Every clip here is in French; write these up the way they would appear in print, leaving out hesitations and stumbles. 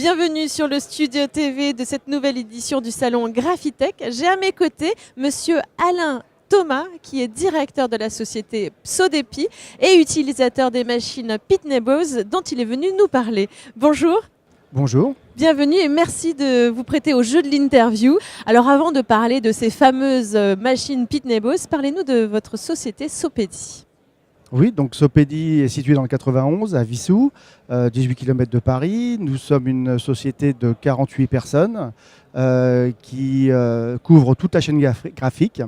Bienvenue sur le studio TV de cette nouvelle édition du salon Graphitech. J'ai à mes côtés monsieur Alain Thomas, qui est directeur de la société Sodepi et utilisateur des machines Pitney Bowes dont il est venu nous parler. Bonjour. Bonjour. Bienvenue et merci de vous prêter au jeu de l'interview. Alors avant de parler de ces fameuses machines Pitney Bowes, parlez-nous de votre société Sopedi. Oui, donc Sopedi est situé dans le 91 à Vissou, 18 km de Paris. Nous sommes une société de 48 personnes qui couvre toute la chaîne graphique.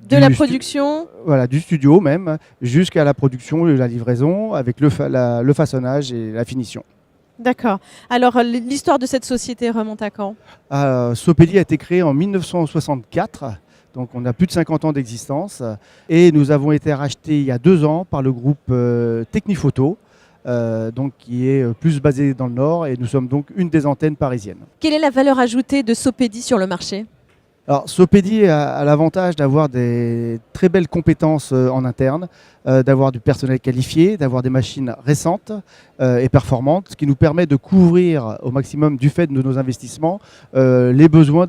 De la production voilà, du studio même, jusqu'à la production et la livraison avec le façonnage et la finition. D'accord. Alors l'histoire de cette société remonte à quand? Sopedi a été créé en 1964. Donc on a plus de 50 ans d'existence et nous avons été rachetés il y a 2 ans par le groupe Techniphoto, donc qui est plus basé dans le Nord, et nous sommes donc une des antennes parisiennes. Quelle est la valeur ajoutée de Sopedi sur le marché? Alors Sopedi a l'avantage d'avoir des très belles compétences en interne, d'avoir du personnel qualifié, d'avoir des machines récentes et performantes, ce qui nous permet de couvrir au maximum, du fait de nos investissements, les besoins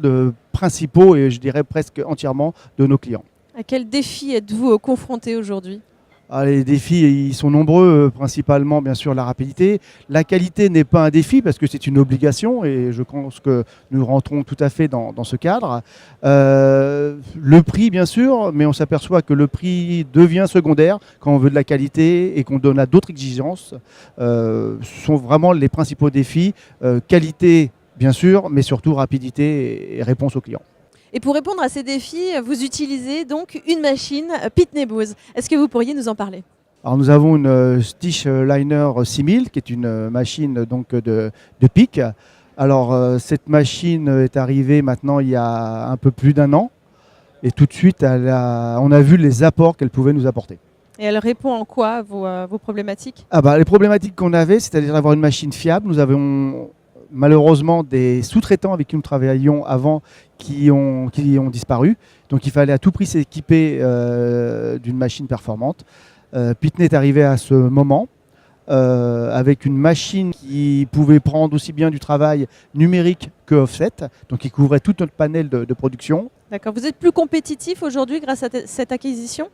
principaux et je dirais presque entièrement de nos clients. À quel défi êtes-vous confronté aujourd'hui? Les défis, ils sont nombreux, principalement bien sûr la rapidité. La qualité n'est pas un défi parce que c'est une obligation et je pense que nous rentrons tout à fait dans ce cadre. Le prix bien sûr, mais on s'aperçoit que le prix devient secondaire quand on veut de la qualité et qu'on donne à d'autres exigences. Ce sont vraiment les principaux défis, qualité bien sûr, mais surtout rapidité et réponse aux clients. Et pour répondre à ces défis, vous utilisez donc une machine Pitney Bowes. Est-ce que vous pourriez nous en parler? Alors nous avons une Stitch Liner 6000 qui est une machine donc de pique. Alors cette machine est arrivée maintenant il y a un peu plus d'1 an et tout de suite on a vu les apports qu'elle pouvait nous apporter. Et elle répond en quoi à vos problématiques? Les problématiques qu'on avait, c'est-à-dire d'avoir une machine fiable. Nous avons malheureusement des sous-traitants avec qui nous travaillions avant qui ont disparu. Donc il fallait à tout prix s'équiper d'une machine performante. Pitney est arrivé à ce moment avec une machine qui pouvait prendre aussi bien du travail numérique que offset, donc qui couvrait tout notre panel de production. D'accord. Vous êtes plus compétitif aujourd'hui grâce à cette acquisition?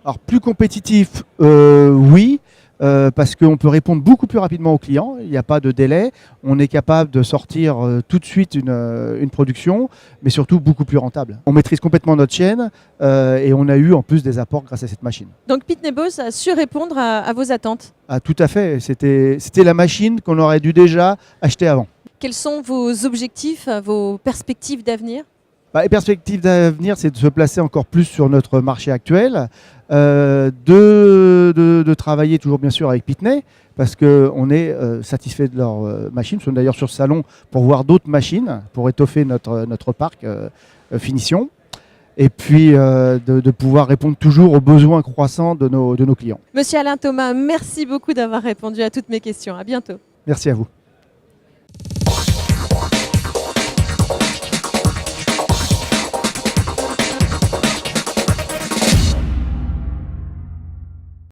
Alors plus compétitif, oui. Parce qu'on peut répondre beaucoup plus rapidement aux clients, il n'y a pas de délai, on est capable de sortir tout de suite une production, mais surtout beaucoup plus rentable. On maîtrise complètement notre chaîne et on a eu en plus des apports grâce à cette machine. Donc Pitney Bowes a su répondre à vos attentes? Tout à fait, c'était la machine qu'on aurait dû déjà acheter avant. Quels sont vos objectifs, vos perspectives d'avenir? Les perspectives d'avenir, c'est de se placer encore plus sur notre marché actuel, de travailler toujours bien sûr avec Pitney, parce qu'on est satisfait de leurs machines. Nous sommes d'ailleurs sur ce salon pour voir d'autres machines, pour étoffer notre parc finition, et puis de pouvoir répondre toujours aux besoins croissants de nos clients. Monsieur Alain Thomas, merci beaucoup d'avoir répondu à toutes mes questions. À bientôt. Merci à vous.